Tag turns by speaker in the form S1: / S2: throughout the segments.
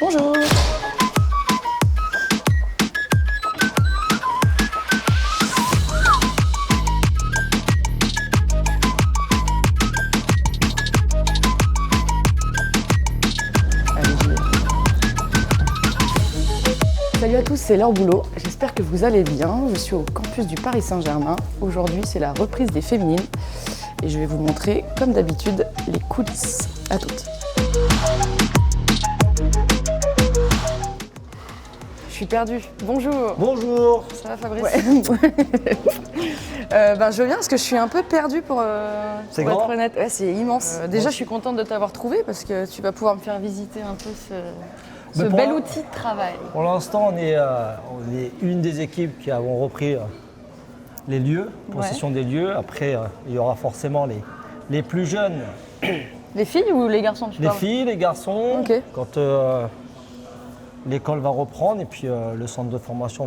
S1: Bonjour. Salut à tous, c'est Laure Boulot. J'espère que vous allez bien. Je suis au campus du Paris Saint-Germain. Aujourd'hui, c'est la reprise des féminines. Et je vais vous montrer, comme d'habitude, les coulisses. À toutes. Je suis perdue. Bonjour.
S2: Bonjour.
S1: Ça va, Fabrice? Ouais. Je viens parce que je suis un peu perdue pour être honnête. Ouais, c'est immense. Déjà, je suis contente de t'avoir trouvé parce que tu vas pouvoir me faire visiter un peu ce bel outil de travail.
S2: Pour l'instant, on est une des équipes qui avons repris les lieux, possession des lieux. Après, il y aura forcément les plus jeunes.
S1: Les filles ou les garçons?
S2: Les filles, les garçons.
S1: Okay.
S2: Quand l'école va reprendre et puis le centre de formation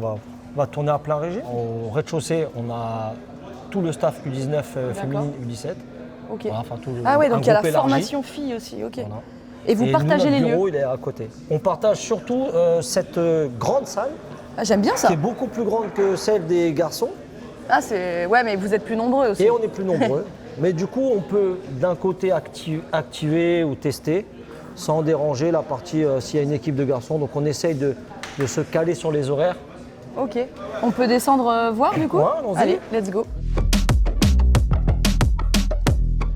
S2: va tourner à plein régime. Au rez-de-chaussée, on a tout le staff U19 féminine U17.
S1: Okay.
S2: Voilà,
S1: ah ouais, donc il y a la
S2: élargi.
S1: formation filles aussi. Ok.
S2: Voilà.
S1: Et vous partagez les lieux?
S2: Le bureau, il est à côté. On partage surtout cette grande salle.
S1: Ah, j'aime bien ça.
S2: Qui est beaucoup plus grande que celle des garçons.
S1: Ah, ouais, mais vous êtes plus nombreux aussi.
S2: Et on est plus nombreux. Mais du coup, on peut d'un côté activer ou tester sans déranger la partie s'il y a une équipe de garçons. Donc on essaye de se caler sur les horaires.
S1: Ok. On peut descendre voir du coup?
S2: Ouais, allons-y.
S1: Allez, let's go.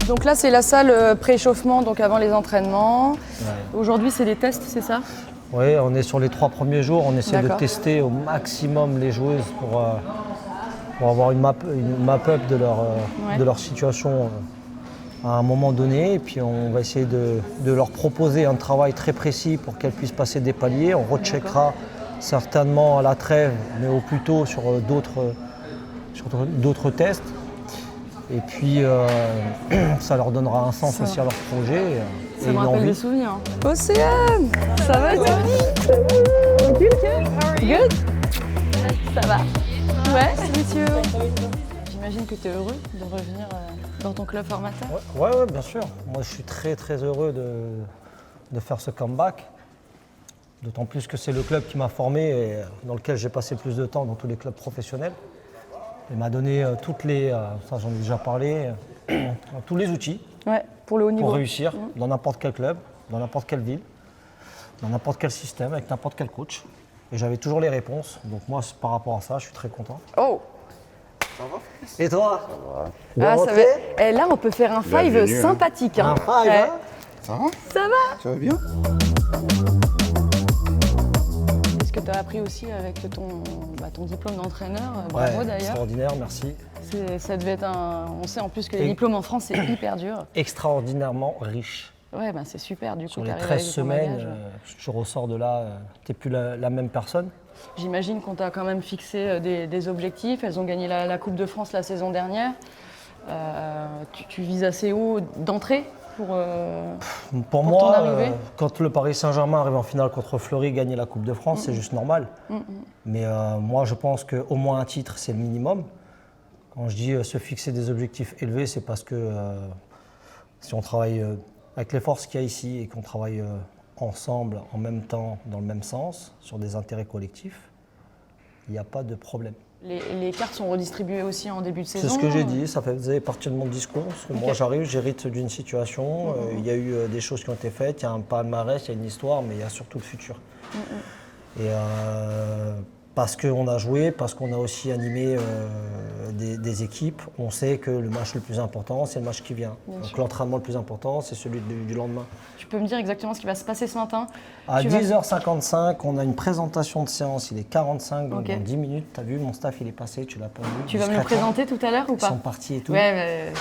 S1: Donc là, c'est la salle pré-échauffement, donc avant les entraînements. Ouais. Aujourd'hui, c'est des tests, c'est ça?
S2: Oui, on est sur les 3 premiers jours. On essaie de tester au maximum les joueuses pour avoir une map-up de leur situation à un moment donné. Et puis on va essayer de leur proposer un travail très précis pour qu'elles puissent passer des paliers. On recheckera certainement à la trêve, mais au plus tôt sur d'autres tests. Et puis ça leur donnera un sens aussi à leur projet.
S1: Ça me rappelle des souvenirs. Océane, ça va toi? Good? Ça va? Ouais, monsieur. J'imagine que tu es heureux de revenir dans ton club formateur?
S2: Ouais, bien sûr. Moi, je suis très très heureux de faire ce comeback. D'autant plus que c'est le club qui m'a formé et dans lequel j'ai passé plus de temps dans tous les clubs professionnels. Il m'a donné ça j'en ai déjà parlé, tous les outils
S1: pour le haut niveau.
S2: Pour réussir dans n'importe quel club, dans n'importe quelle ville, dans n'importe quel système, avec n'importe quel coach. Et j'avais toujours les réponses. Donc moi, par rapport à ça, je suis très content.
S1: Oh!
S2: Ça va? Et toi?
S1: Ça va. Et là, on peut faire un five sympathique.
S2: Un five, hein?
S3: Ça va?
S1: Ça va?
S3: Ça va bien?
S1: Est-ce que tu as appris aussi avec ton diplôme d'entraîneur? Bravo d'ailleurs.
S2: Extraordinaire, merci.
S1: Ça devait être on sait en plus que les diplômes en France, c'est hyper dur.
S2: Extraordinairement riche.
S1: Ouais, c'est super du coup.
S2: Sur les 13 semaines, je ressors de là, tu n'es plus la même personne.
S1: J'imagine qu'on t'a quand même fixé des objectifs. Elles ont gagné la Coupe de France la saison dernière. Tu vises assez haut d'entrée
S2: pour moi, quand le Paris Saint-Germain arrive en finale contre Fleury, gagner la Coupe de France, c'est juste normal. Mais moi, je pense qu'au moins un titre, c'est le minimum. Quand je dis se fixer des objectifs élevés, c'est parce que si on travaille avec les forces qu'il y a ici et qu'on travaille ensemble, en même temps, dans le même sens, sur des intérêts collectifs, il n'y a pas de problème.
S1: Les cartes sont redistribuées aussi en début de saison?
S2: C'est ce que j'ai dit, ça faisait partie de mon discours. Moi j'arrive, j'hérite d'une situation, il y a eu des choses qui ont été faites, il y a un palmarès, il y a une histoire, mais il y a surtout le futur. Et parce qu'on a joué, parce qu'on a aussi animé des équipes, on sait que le match le plus important, c'est le match qui vient. Donc l'entraînement le plus important, c'est celui du lendemain.
S1: Tu peux me dire exactement ce qui va se passer ce matin?
S2: À 10h55, on a une présentation de séance, il est 45, donc dans 10 minutes. Tu as vu, mon staff il est passé, tu l'as pas vu.
S1: Tu vas me le présenter tout à l'heure ou pas?
S2: Ils sont partis et tout.
S1: Ouais,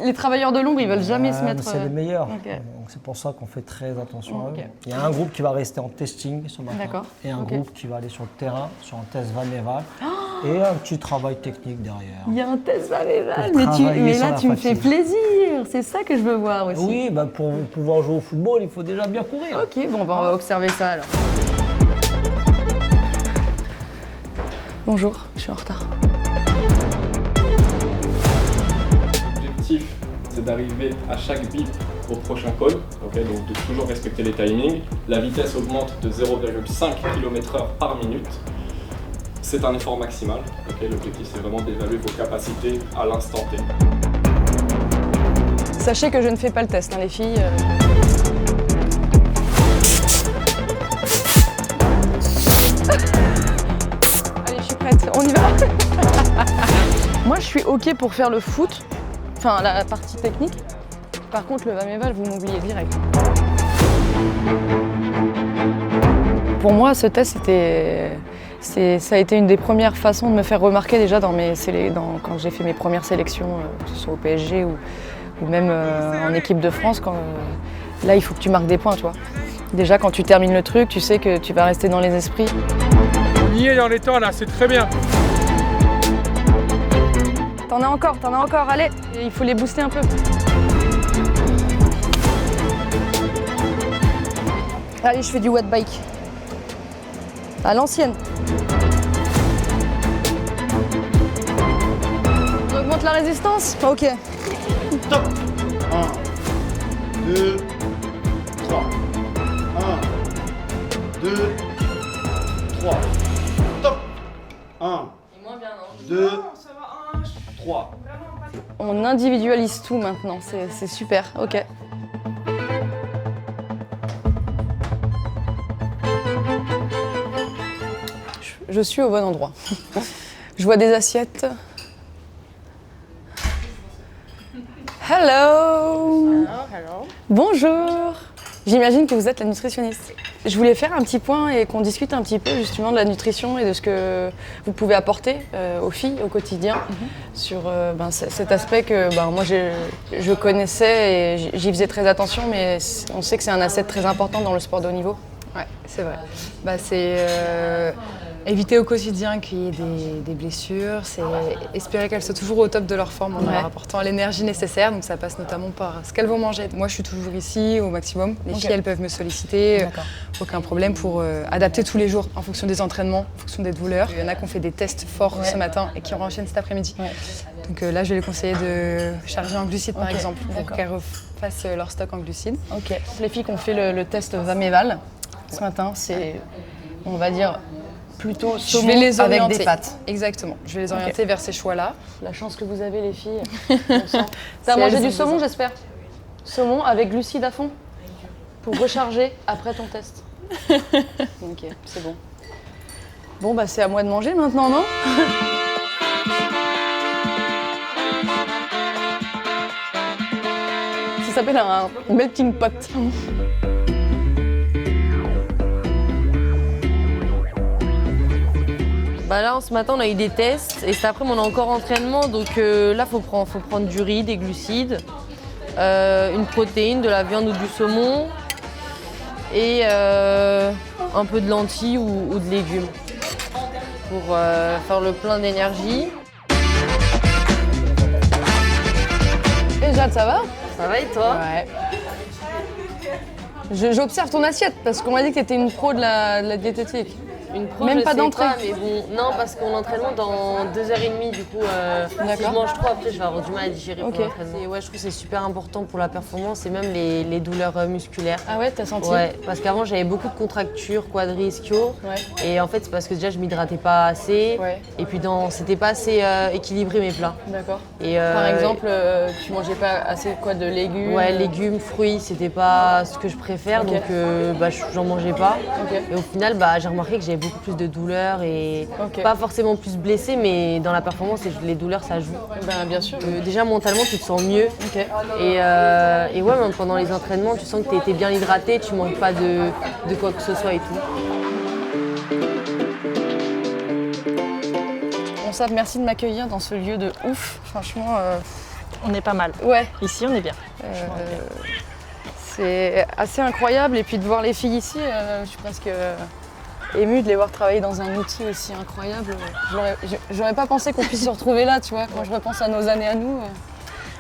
S1: les travailleurs de l'ombre, ils veulent jamais se mettre...
S2: C'est les meilleurs, donc c'est pour ça qu'on fait très attention à eux. Il y a un groupe qui va rester en testing ce matin et un groupe qui va aller sur le terrain, sur un test Van-Eval et un petit travail technique derrière.
S1: Il y a un test Van-Eval, mais là tu me fais plaisir, c'est ça que je veux voir aussi.
S2: Oui, pour pouvoir jouer au football, il faut déjà bien courir.
S1: Ok, bon, on va observer ça alors. Bonjour, je suis en retard.
S3: L'objectif, c'est c'est d'arriver à chaque bip au prochain call, okay, donc de toujours respecter les timings. La vitesse augmente de 0,5 km/h par minute. C'est un effort maximal. Okay, l'objectif, c'est vraiment d'évaluer vos capacités à l'instant T.
S1: Sachez que je ne fais pas le test, hein, les filles. Allez, je suis prête, on y va. Moi, je suis OK pour faire le foot, enfin la partie technique. Par contre, le va-et-vient, vous m'oubliez direct. Pour moi, ce test, ça a été une des premières façons de me faire remarquer déjà quand j'ai fait mes premières sélections, que ce soit au PSG ou même en équipe de France. Là, il faut que tu marques des points, tu vois. Déjà, quand tu termines le truc, tu sais que tu vas rester dans les esprits.
S4: On y est dans les temps, là, c'est très bien.
S1: T'en as encore, allez. Il faut les booster un peu. Allez, je fais du wet bike. À l'ancienne. On augmente la résistance? Ok.
S5: Top. 1, 2, 3. 1, 2, 3. Top. 1, 2, 3.
S1: On individualise tout maintenant, c'est super, ok. Je suis au bon endroit. Je vois des assiettes. Hello.
S6: Hello.
S1: Bonjour. J'imagine que vous êtes la nutritionniste. Je voulais faire un petit point et qu'on discute un petit peu justement de la nutrition et de ce que vous pouvez apporter aux filles au quotidien sur cet aspect que moi je connaissais et j'y faisais très attention, mais on sait que c'est un asset très important dans le sport de haut niveau.
S6: Ouais, c'est vrai. C'est éviter au quotidien qu'il y ait des blessures, c'est espérer qu'elles soient toujours au top de leur forme en leur apportant l'énergie nécessaire. Donc ça passe notamment par ce qu'elles vont manger. Moi, je suis toujours ici au maximum. Les filles, elles peuvent me solliciter, aucun problème pour adapter tous les jours en fonction des entraînements, en fonction des douleurs. Il y en a qui ont fait des tests forts ce matin et qui enchaînent cet après-midi. Ouais. Donc là, je vais les conseiller de charger en glucides par exemple, pour qu'elles refassent leur stock en glucides.
S1: Ok. Les filles qui ont fait le test va-et-vient ce matin, c'est, on va dire, plutôt saumon
S6: je vais les orienter.
S1: Avec des pâtes.
S6: Exactement. Je vais les orienter vers ces choix-là.
S1: La chance que vous avez, les filles. T'as mangé du saumon, j'espère. Saumon avec glucides à fond pour recharger après ton test. Ok, c'est bon. Bon, c'est à moi de manger maintenant, non? Ça s'appelle un melting pot.
S7: Là, ce matin, on a eu des tests et cet après-midi, on a encore entraînement. Donc là, faut prendre du riz, des glucides, une protéine, de la viande ou du saumon et un peu de lentilles ou de légumes pour faire le plein d'énergie.
S1: Et Jade, ça va?
S7: Ça va et toi?
S1: Ouais. J'observe ton assiette parce qu'on m'a dit que tu étais une pro de la diététique.
S7: Une pro,
S1: même pas d'entrée.
S7: Mais bon, non, parce qu'on entraînement dans 2h30, du coup, si je mange trop, après je vais avoir du mal à digérer pour l'entraînement. Ouais, je trouve que c'est super important pour la performance et même les douleurs musculaires.
S1: Ah ouais, t'as senti?
S7: Ouais, parce qu'avant j'avais beaucoup de contractures, quadri, ischio. Ouais. Et en fait, c'est parce que déjà je m'hydratais pas assez. Ouais. Et puis c'était pas assez équilibré mes plats.
S1: D'accord. Par exemple, tu mangeais pas assez de légumes? Ouais,
S7: légumes, fruits, c'était pas ce que je préfère, donc j'en mangeais pas. Et au final, j'ai remarqué que j'avais beaucoup plus de douleurs et pas forcément plus blessée, mais dans la performance, les douleurs, ça joue.
S1: Bien sûr.
S7: Déjà, mentalement, tu te sens mieux. Et ouais, même pendant les entraînements, tu sens que tu été bien hydraté, tu manques pas de quoi que ce soit et tout.
S1: Bon, Sab, merci de m'accueillir dans ce lieu de ouf. Franchement,
S8: on est pas mal.
S1: Ouais.
S8: Ici, on est bien.
S1: C'est assez incroyable. Et puis de voir les filles ici, je suis presque émue de les voir travailler dans un outil aussi incroyable. J'aurais pas pensé qu'on puisse se retrouver là, tu vois. Quand je repense à nos années à nous.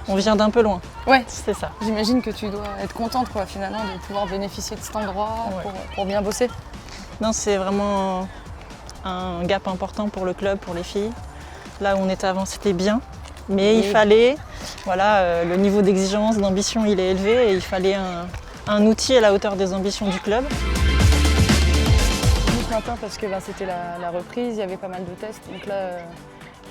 S8: On vient d'un peu loin.
S1: Ouais,
S8: c'est ça.
S1: J'imagine que tu dois être contente, finalement, de pouvoir bénéficier de cet endroit pour bien bosser.
S8: Non, c'est vraiment un gap important pour le club, pour les filles. Là où on était avant, c'était bien. Mais il fallait, voilà, le niveau d'exigence, d'ambition, il est élevé et il fallait un outil à la hauteur des ambitions du club.
S1: Ce matin, parce que c'était la reprise, il y avait pas mal de tests. Donc là,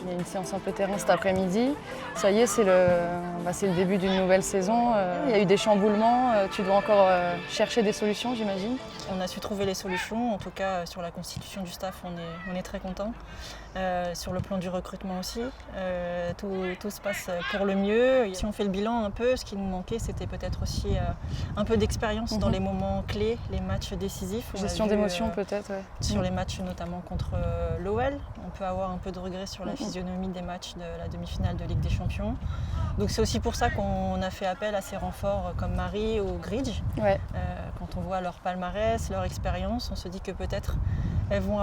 S1: il y a une séance un peu terrain cet après-midi. Ça y est, c'est le début d'une nouvelle saison. Il y a eu des chamboulements. Tu dois encore chercher des solutions, j'imagine.
S8: On a su trouver les solutions. En tout cas, sur la constitution du staff, on est très contents. Sur le plan du recrutement aussi, tout se passe pour le mieux. Si on fait le bilan un peu, ce qui nous manquait, c'était peut-être aussi un peu d'expérience dans les moments clés, les matchs décisifs.
S1: Gestion d'émotions peut-être, ouais.
S8: Sur les matchs notamment contre l'OL. On peut avoir un peu de regret sur la physionomie des matchs de la demi-finale de Ligue des Champions. Donc c'est aussi pour ça qu'on a fait appel à ces renforts comme Marie ou Gridge.
S1: Ouais.
S8: Quand on voit leur palmarès, leur expérience, on se dit que peut-être elles vont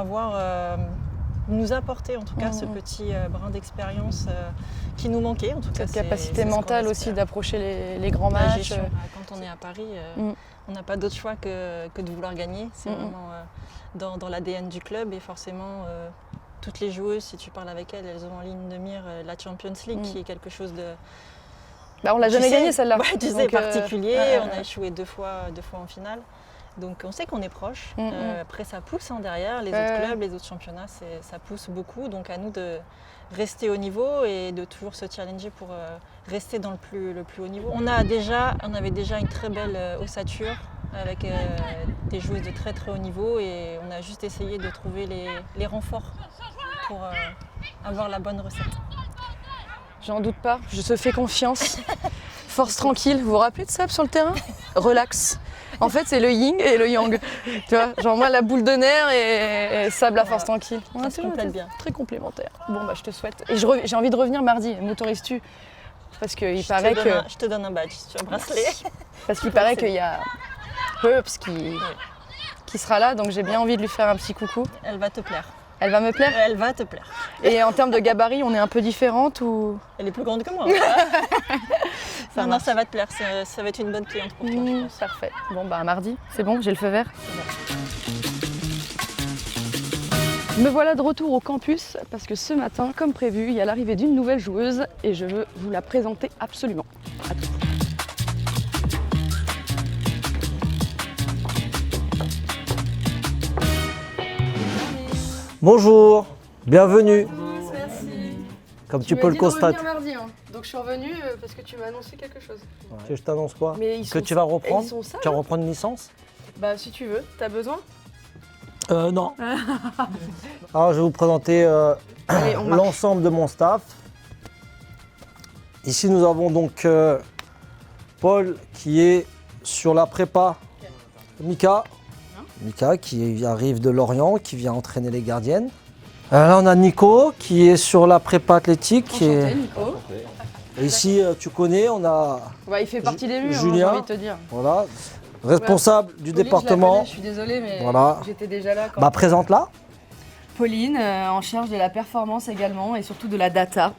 S8: nous apporter en tout cas ce petit brin d'expérience qui nous manquait. En tout cas,
S1: cette capacité mentale aussi d'approcher les grands matchs.
S8: Quand on est à Paris, on n'a pas d'autre choix que de vouloir gagner. C'est vraiment dans l'ADN du club et forcément toutes les joueuses, si tu parles avec elles ont en ligne de mire la Champions League qui est quelque chose de...
S1: on l'a jamais gagné celle-là.
S8: Tu sais, particulier, on a échoué deux fois en finale. Donc on sait qu'on est proche. Après ça pousse derrière, les autres clubs, les autres championnats, ça pousse beaucoup. Donc à nous de rester au niveau et de toujours se challenger pour rester dans le plus haut niveau. On avait déjà une très belle ossature avec des joueuses de très très haut niveau et on a juste essayé de trouver les renforts pour avoir la bonne recette.
S1: J'en doute pas, je te fais confiance. Force tranquille, vous vous rappelez de Sab sur le terrain? Relax. En fait, c'est le yin et le yang. Tu vois, genre moi la boule de nerfs et Sab la force tranquille.
S8: Ça se complète bien.
S1: Très complémentaire. Bon je te souhaite. Et j'ai envie de revenir mardi. M'autorises-tu? Parce qu'il paraît que...
S8: Je te donne un badge sur le bracelet.
S1: Parce qu'il paraît qu'il y a Herbs qui sera là, donc j'ai bien envie de lui faire un petit coucou.
S8: Elle va te plaire.
S1: Elle va me plaire?
S8: Elle va te plaire.
S1: Et en termes de gabarit, on est un peu différentes ou...
S8: Elle est plus grande que moi. Non, ça va te plaire. Ça va être une bonne cliente pour toi.
S1: Parfait. Bon, mardi, c'est bon, j'ai le feu vert. Me voilà de retour au campus parce que ce matin, comme prévu, il y a l'arrivée d'une nouvelle joueuse et je veux vous la présenter absolument. À tout.
S2: Bonjour, bienvenue.
S1: Merci.
S2: Comme tu peux le constater.
S1: Mardi, hein. Donc je suis revenue parce que tu m'as annoncé quelque chose.
S2: Je t'annonce quoi? Que tu vas reprendre?
S1: Ça,
S2: tu vas reprendre une licence?
S1: Si tu veux, t'as besoin?
S2: Non. Alors je vais vous présenter l'ensemble de mon staff. Ici nous avons donc Paul qui est sur la prépa. Mika qui arrive de Lorient, qui vient entraîner les gardiennes. Là on a Nico qui est sur la prépa athlétique.
S1: Enchanté, Nico.
S2: Et ici tu connais, on a
S1: il fait partie des murs,
S2: Julien,
S1: j'ai envie de te dire.
S2: Voilà, responsable du département.
S1: Je suis désolée mais
S2: voilà.
S1: J'étais déjà là quand...
S2: Présente-la.
S1: Pauline, en charge de la performance également et surtout de la data.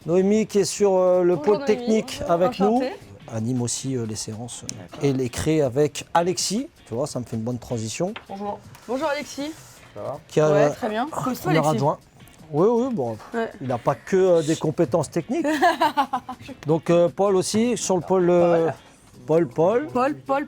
S2: Noémie qui est sur le pôle
S1: Noémie.
S2: technique avec
S1: Enchantée.
S2: nous. Anime aussi les séances et les crée avec Alexis. Tu vois, ça me fait une bonne transition.
S1: Bonjour. Bonjour Alexis.
S2: Ça va? Qui a,
S1: ouais, très bien. Pose-toi
S2: premier
S1: Alexis.
S2: adjoint. Oui, bon, il n'a pas que des compétences techniques. Donc Paul aussi sur le pôle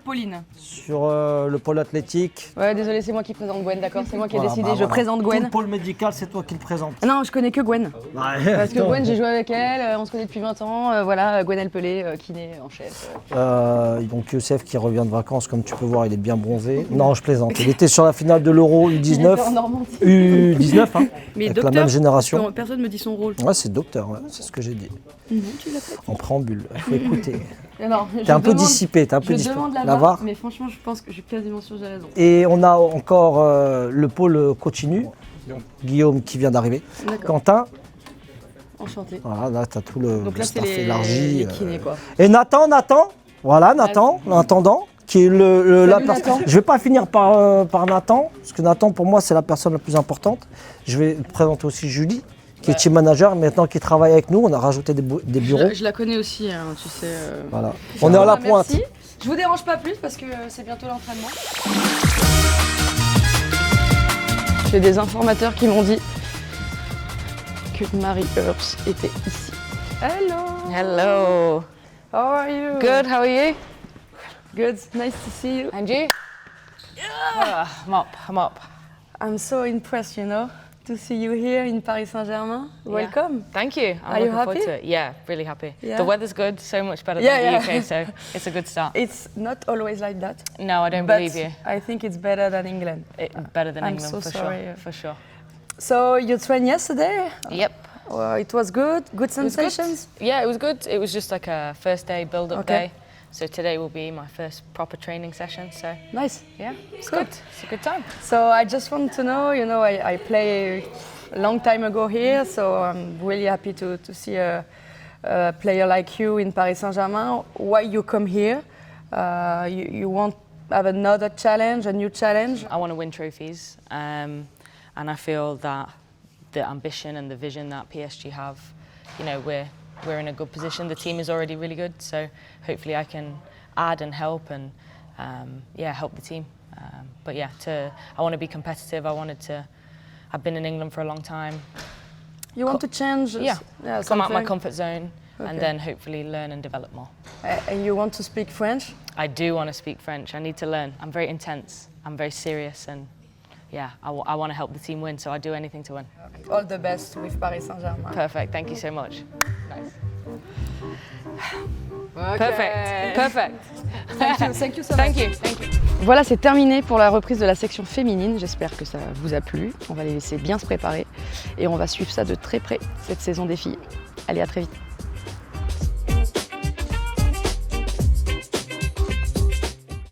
S1: Pauline.
S2: Sur le pôle athlétique.
S1: Ouais, désolé, c'est moi qui présente Gwen, d'accord? C'est moi qui ai décidé, je présente
S2: Tout
S1: Gwen.
S2: le pôle médical, c'est toi qui le présente.
S1: Non, je connais que Gwen. Parce que Gwen, j'ai joué avec elle, on se connaît depuis 20 ans. Voilà, Gwen Elpelé, kiné en chef.
S2: Donc Youssef qui revient de vacances, comme tu peux voir, il est bien bronzé. Non, je plaisante. Il était sur la finale de l'Euro U19.
S1: En Normandie.
S2: U19, hein,
S1: mais
S2: avec
S1: docteur,
S2: la même génération.
S1: Personne me dit son rôle.
S2: Ouais, c'est docteur, ouais, c'est ce que j'ai dit.
S1: Tu l'as fait.
S2: En préambule, il faut écouter.
S1: T'es
S2: un peu dissipé,
S1: Je demande la barre, mais franchement, je pense que je suis quasiment sûre que j'ai raison.
S2: Et on a encore le pôle continu. Guillaume qui vient d'arriver. Quentin.
S1: Enchanté.
S2: Voilà, là, tu as tout le
S1: donc là,
S2: staff
S1: c'est
S2: élargi.
S1: les kinés, quoi.
S2: Et Nathan. Voilà, Nathan, l'intendant, qui est la personne. Je ne vais pas finir par Nathan, parce que Nathan, pour moi, c'est la personne la plus importante. Je vais te présenter aussi Julie, qui est team manager, maintenant qui travaille avec nous. On a rajouté des bureaux.
S1: Je la connais aussi, hein, tu sais.
S2: Voilà. On est à la pointe.
S1: Merci. Je vous dérange pas plus parce que c'est bientôt l'entraînement. J'ai des informateurs qui m'ont dit que Marie Herbs était ici. Hello.
S7: Hello.
S1: How are you?
S7: Good, how are you?
S1: Good, nice to see you.
S7: And you? I'm up.
S1: I'm so impressed, to see you here in Paris Saint-Germain. Welcome.
S7: Thank you.
S1: Are you happy?
S7: To it. Yeah, really happy.
S1: Yeah.
S7: The weather's good, so much better than the UK, so it's a good start.
S1: It's not always like that.
S7: No, I don't
S1: but
S7: believe you.
S1: I think it's better than England.
S7: Better than
S1: I'm
S7: England,
S1: so
S7: for
S1: sorry.
S7: sure. For sure.
S1: So you trained yesterday?
S7: Yep.
S1: It was good? Good sensations?
S7: Yeah, it was good. It was just like a first day build-up
S1: Okay.
S7: day. So today will be my first proper training session, so
S1: Nice.
S7: yeah, it's
S1: Good.
S7: good. It's a good time.
S1: So I just want to know, I play a long time ago here, so I'm really happy to see a player like you in Paris Saint-Germain. Why you come here? You want to have another challenge, a new challenge?
S7: I want to win trophies, and I feel that the ambition and the vision that PSG have, we're in a good position. The team is already really good, so hopefully I can add and help and help the team. But yeah, I want to be competitive. I've been in England for a long time.
S1: You want to change?
S7: Come out my
S1: something?
S7: comfort zone
S1: Okay.
S7: and then hopefully learn and develop more.
S1: And you want to speak French?
S7: I do want to speak French. I need to learn. I'm very intense. I'm very serious, and I want to help the team win, so I do anything to win.
S1: All the best with Paris Saint-Germain.
S7: Perfect. Thank you so much. Nice.
S1: Okay.
S7: Perfect.
S1: Thank you so much.
S7: Thank you.
S1: Voilà, c'est terminé pour la reprise de la section féminine. J'espère que ça vous a plu. On va les laisser bien se préparer et on va suivre ça de très près cette saison des filles. Allez, à très vite.